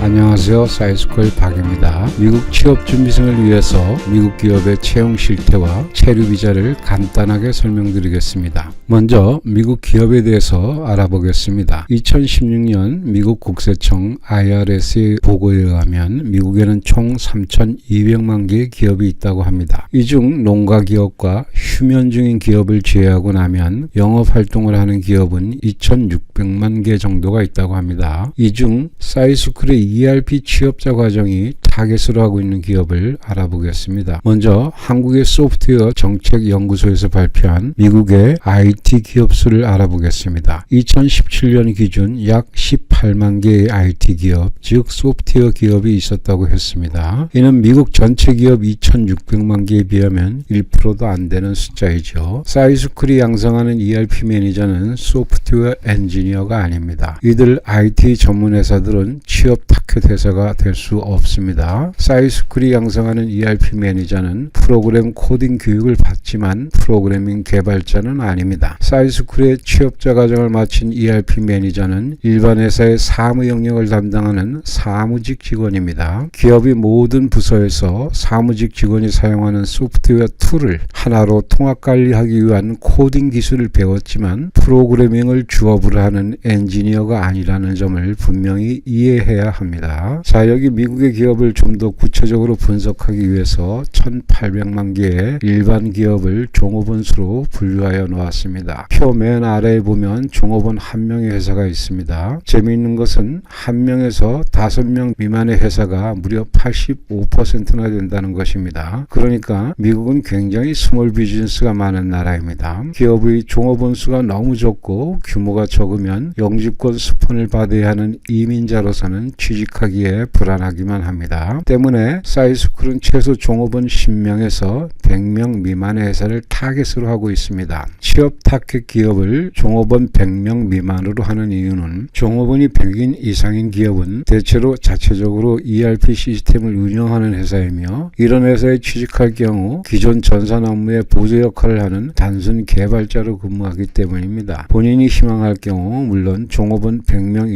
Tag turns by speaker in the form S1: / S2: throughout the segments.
S1: 안녕하세요. 사이스쿨 박입니다. 미국 취업 준비생을 위해서 미국 기업의 채용 실태와 체류 비자를 간단하게 설명드리겠습니다. 먼저 미국 기업에 대해서 알아보겠습니다. 2016년 미국 국세청 IRS의 보고에 의하면 미국에는 총 3,200만 개의 기업이 있다고 합니다. 이 중 농가 기업과 휴면 중인 기업을 제외하고 나면 영업 활동을 하는 기업은 2,600만 개 정도가 있다고 합니다. 이 중 사이스쿨의 ERP 취업자 과정이 타겟으로 하고 있는 기업을 알아보겠습니다. 먼저 한국의 소프트웨어 정책연구소에서 발표한 미국의 IT 기업 수를 알아보겠습니다. 2017년 기준 약 18만 개의 IT 기업, 즉 소프트웨어 기업이 있었다고 했습니다. 이는 미국 전체 기업 2,600만 개에 비하면 1%도 안 되는 숫자이죠. 사이스쿨이 양성하는 ERP 매니저는 소프트웨어 엔지니어가 아닙니다. 이들 IT 전문 회사들은 취업 타켓 회사가 될 수 없습니다. 사이스쿨이 양성하는 ERP 매니저는 프로그램 코딩 교육을 받지만 프로그래밍 개발자는 아닙니다. 사이스쿨의 취업자 과정을 마친 ERP 매니저는 일반 회사의 사무 영역을 담당하는 사무직 직원입니다. 기업의 모든 부서에서 사무직 직원이 사용하는 소프트웨어 툴을 하나로 통합 관리하기 위한 코딩 기술을 배웠지만 프로그래밍을 주업으로 하는 엔지니어가 아니라는 점을 분명히 이해해야 합니다. 자, 여기 미국의 기업을 좀 더 구체적으로 분석하기 위해서 1,800만 개의 일반 기업을 종업원수로 분류하여 놓았습니다. 표 맨 아래에 보면 종업원 1명의 회사가 있습니다. 재미있는 것은 1명에서 5명 미만의 회사가 무려 85%나 된다는 것입니다. 그러니까 미국은 굉장히 스몰 비즈니스가 많은 나라입니다. 기업의 종업원 수가 너무 적고 규모가 적으면 영주권 스폰을 받아야 하는 이민자로서는 취직하기에 불안하기만 합니다. 때문에 사이스쿨은 최소 종업원 10명에서 100명 미만의 회사를 타겟으로 하고 있습니다. 취업 타겟 기업을 종업원 100명 미만으로 하는 이유는 종업원이 100인 이상인 기업은 대체로 자체적으로 ERP 시스템을 운영하는 회사이며 이런 회사에 취직할 경우 기존 전산 업무의 보조 역할을 하는 단순 개발자로 근무하기 때문입니다. 본인이 희망할 경우 물론 종업원 100명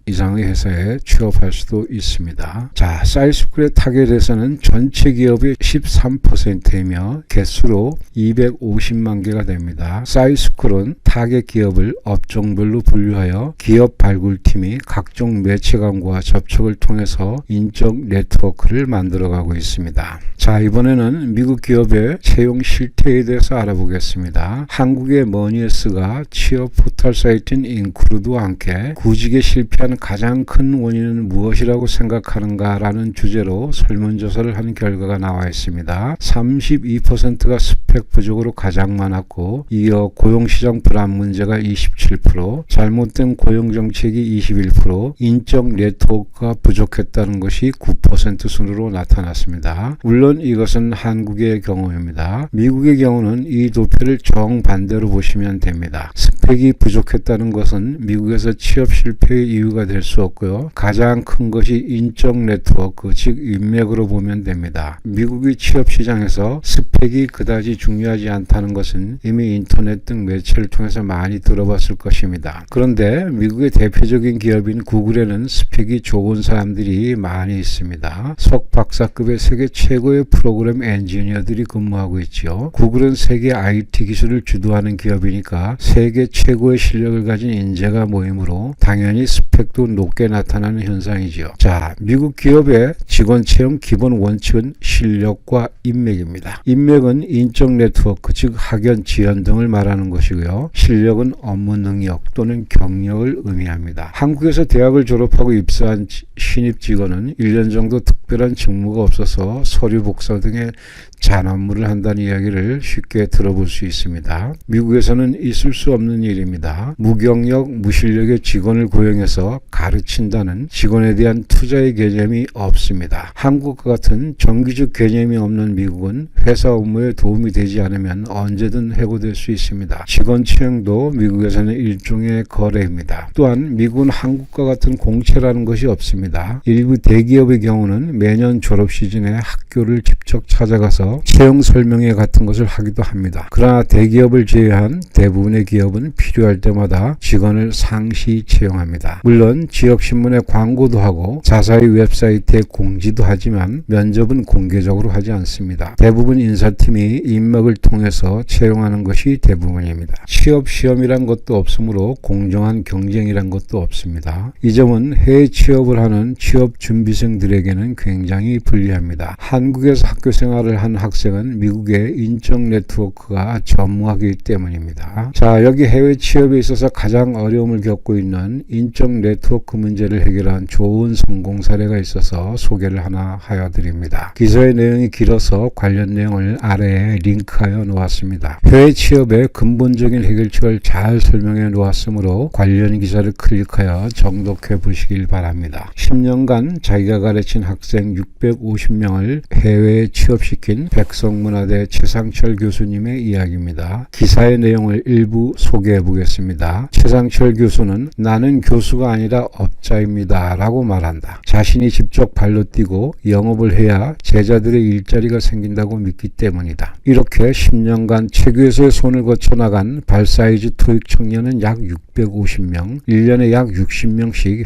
S1: 이상의 회사에 취업할 수도 있습니다. 자, 사이스쿨의 타겟 회사는 전체 기업의 13%이며 개수로 250만 개가 됩니다. 사이스쿨은 타겟 기업을 업종별로 분류하여 기업 발굴팀이 각종 매체관과 접촉을 통해서 인적 네트워크를 만들어가고 있습니다. 자, 이번에는 미국 기업의 채용 실태에 대해서 알아보겠습니다. 한국의 머니에스가 취업 포털 사이트인 인크루드와 함께 구직에 실패한 가장 큰 원인은 무엇이라고 생각하는가라는 주제로 설문조사를 한 결과가 나와 있습니다. 32%가 스펙 부족으로 가장 많았고 이어 고용시장 불안 문제가 27%, 잘못된 고용정책이 21%, 인적 네트워크가 부족했다는 것이 9% 순으로 나타났습니다. 물론 이것은 한국의 경우입니다. 미국의 경우는 이 도표를 정반대로 보시면 됩니다. 스펙이 부족했다는 것은 미국에서 취업 실패의 이유가 될 수 없고요. 가장 큰 것이 인적 네트워크, 즉 인맥으로 보면 됩니다. 미국의 취업 시장에서 스펙이 그다지 중요하지 않다는 것은 이미 인터넷 등 매체를 통해서 많이 들어봤을 것입니다. 그런데 미국의 대표적인 기업인 구글에는 스펙이 좋은 사람들이 많이 있습니다. 석박사급의 세계 최고의 프로그램 엔지니어들이 근무하고 있죠. 구글은 세계 IT 기술을 주도하는 기업이니까 세계 최고의 실력을 가진 인재가 모이므로 당연히 스펙도 높게 나타나는 현상이죠. 자, 미국 기업의 직원 채용 기본 원칙은 실력과 인맥입니다. 인맥은 인적 네트워크, 즉 학연, 지연 등을 말하는 것이고요. 실력은 업무 능력 또는 경력을 의미합니다. 한국에서 대학을 졸업하고 입사한 신입 직원은 1년 정도 특별한 직무가 없어서 서류 복사 등의 잔업무를 한다는 이야기를 쉽게 들어볼 수 있습니다. 미국에서는 있을 수 없는 일입니다. 무경력, 무실력의 직원을 고용해서 가르친다는 직원에 대한 투자의 개념이 없습니다. 한국과 같은 정규직 개념이 없는 미국은 회사 업무에 도움이 되지 않으면 언제든 해고될 수 있습니다. 직원 채용도 미국에서는 일종의 거래입니다. 또한 미국은 한국과 같은 공채라는 것이 없습니다. 일부 대기업의 경우는 매년 졸업 시즌에 학교를 직접 찾아가서 채용 설명회 같은 것을 하기도 합니다. 그러나 대기업을 제외한 대부분의 기업은 필요할 때마다 직원을 상시 채용합니다. 물론 지역신문에 광고도 하고 자사의 웹사이트에 공지도 하지만 면접은 공개적으로 하지 않습니다. 대부분 인사팀이 인맥을 통해서 채용하는 것이 대부분입니다. 취업 시험이란 것도 없으므로 공정한 경쟁이란 것도 없습니다. 이 점은 해외 취업을 하는 취업 준비생들에게는 굉장히 불리합니다. 한국에서 학교 생활을 한 학생은 미국의 인적 네트워크가 전무하기 때문입니다. 자, 여기 해외 취업에 있어서 가장 어려움을 겪고 있는 인적 네트워크 문제를 해결한 좋은 성공 사례가 있어서 소개를 하나 하여 드립니다. 기사의 내용이 길어서 관련 내용을 아래에 링크하여 놓았습니다. 해외 취업의 근본적인 해결책을 잘 설명해 놓았으므로 관련 기사를 클릭하여 정독해 보시길 바랍니다. 10년간 자기가 가르친 학생 650명을 해외에 취업시킨 백석문화대 최상철 교수님의 이야기입니다. 기사의 내용을 일부 소개해 보겠습니다. 최상철 교수는 나는 교수가 아니라 업자입니다 라고 말한다. 자신이 직접 발로 뛰고 영업을 해야 제자들의 일자리가 생긴다고 믿기 때문이다. 이렇게 10년간 최교수의 손을 거쳐 나간 발사이즈 토익 청년은 약 650명, 1년에 약 60명씩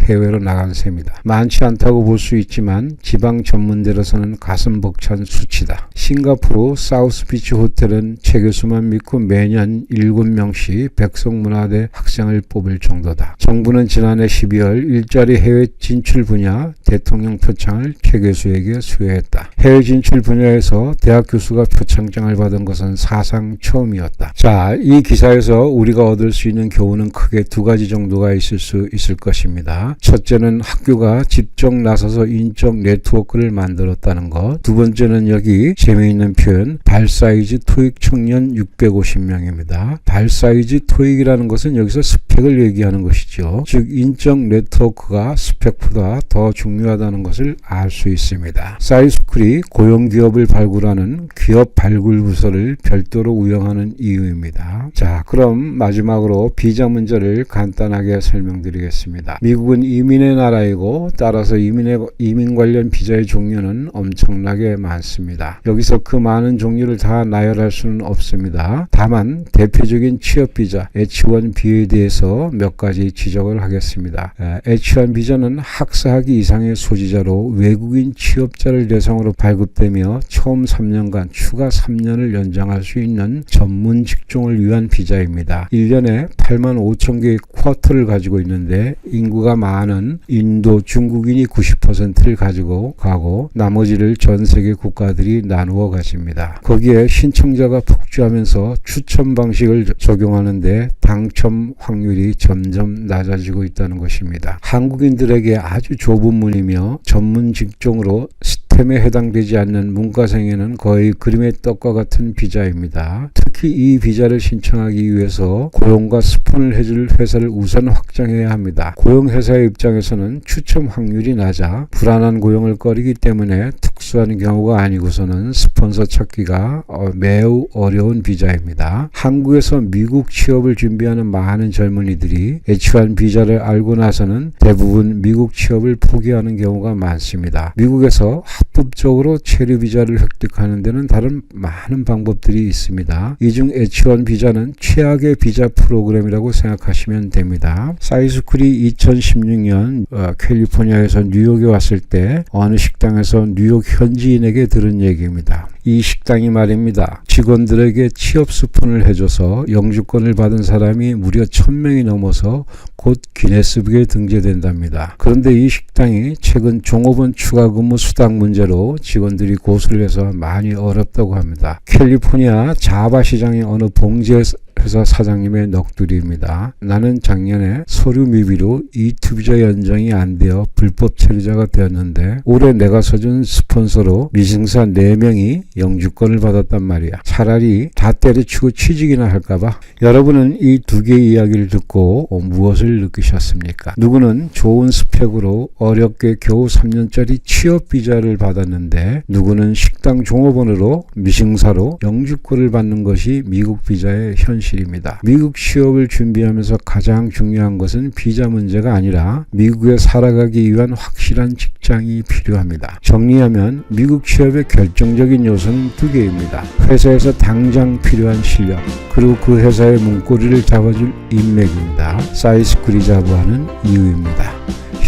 S1: 해외로 나간 셈이다. 많지 않다고 볼 수 있지만 지방 전문대로서는 가슴 벅찬 수치다. 싱가포르 사우스비치 호텔은 최 교수만 믿고 매년 7명씩 백석문화대 학생을 뽑을 정도다. 정부는 지난해 12월 일자리 해외 진출 분야 대통령 표창을 최 교수에게 수여했다. 해외 진출 분야에서 대학 교수가 표창장을 받은 것은 사상 처음이었다. 자, 이 기사에서 우리가 얻을 수 있는 교훈은 크게 두 가지 정도가 있을 수 있을 것입니다. 첫째는 학교가 직접 나서서 인적 네트워크를 만들었다는 것. 두 번째는 여기 재미있는 표현 발사이즈 토익 청년 650명입니다. 발사이즈 토익이라는 것은 여기서 스펙을 얘기하는 것이죠. 즉 인적 네트워크가 스펙보다 더 중요하다는 것을 알 수 있습니다. 사이스쿨이 고용기업을 발굴하는 기업 발굴 부서를 별도로 운영하는 이유입니다. 자, 그럼 마지막으로 비자 문제를 간단하게 설명드리겠습니다. 미국은 이민의 나라이고 따라서 이민 관련 비자의 종류는 엄청나게 많습니다. 여기서 그 많은 종류를 다 나열할 수는 없습니다. 다만 대표적인 취업 비자 H1B에 대해서 몇 가지 지적을 하겠습니다. H1 비자는 학사학위 이상의 소지자로 외국인 취업자를 대상으로 발급되며 처음 3년간 추가 3년을 연장할 수 있는 전문 직종을 위한 비자입니다. 1년에 8만 5천 개의 쿼터를 가지고 있는데 인구가 많은 인도, 중국인이 90%를 가지고 가고 나머지를 전 세계 국가들이 나누어 가집니다. 거기에 신청자가 폭주하면서 추첨 방식을 적용하는데 당첨 확률이 점점 낮아지고 있다는 것입니다. 한국인들에게 아주 좁은 문이며 전문 직종으로 스템에 해당되지 않는 문과생에는 거의 그림의 떡과 같은 비자입니다. 특히 이 비자를 신청하기 위해서 고용과 스폰을 해줄 회사를 우선 확정해야 합니다. 고용회사의 입장에서는 추첨 확률이 낮아 불안한 고용을 꺼리기 때문에 특수한 경우가 아니고서는 스폰서 찾기가 매우 어려운 비자입니다. 한국에서 미국 취업을 준비하는 많은 젊은이들이 H1 비자를 알고 나서는 대부분 미국 취업을 포기하는 경우가 많습니다. 미국에서 합법적으로 체류 비자를 획득하는 데는 다른 많은 방법들이 있습니다. 이 중 H1 비자는 최악의 비자 프로그램이라고 생각하시면 됩니다. 사이스쿨이 2016년 캘리포니아에서 뉴욕에 왔을 때 어느 식당에서 뉴욕 현지인에게 들은 얘기입니다. 이 식당이 말입니다. 직원들에게 취업 스폰을 해줘서 영주권을 받은 사람이 무려 1000명이 넘어서 곧 기네스북에 등재된답니다. 그런데 이 식당이 최근 종업원 추가 근무 수당 문제로 직원들이 고소를 해서 많이 어렵다고 합니다. 캘리포니아 자바 시장의 어느 봉제 회사 사장님의 넋두리입니다. 나는 작년에 서류 미비로 E2 비자 연장이 안 되어 불법 체류자가 되었는데 올해 내가 서준 스폰서로 미승사 4명이 영주권을 받았단 말이야. 차라리 다 때려치고 취직이나 할까봐. 여러분은 이 두 개의 이야기를 듣고 무엇을 느끼셨습니까? 누구는 좋은 스펙으로 어렵게 겨우 3년짜리 취업 비자를 받았는데 누구는 식당 종업원으로 미승사로 영주권을 받는 것이 미국 비자의 현실입니다. 미국 취업을 준비하면서 가장 중요한 것은 비자 문제가 아니라 미국에 살아가기 위한 확실한 직장이 필요합니다. 정리하면 미국 취업의 결정적인 요소는 두 개입니다. 회사에서 당장 필요한 실력, 그리고 그 회사의 문고리를 잡아줄 인맥입니다. 사이스쿨이 자부하는 이유입니다.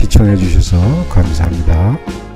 S1: 시청해 주셔서 감사합니다.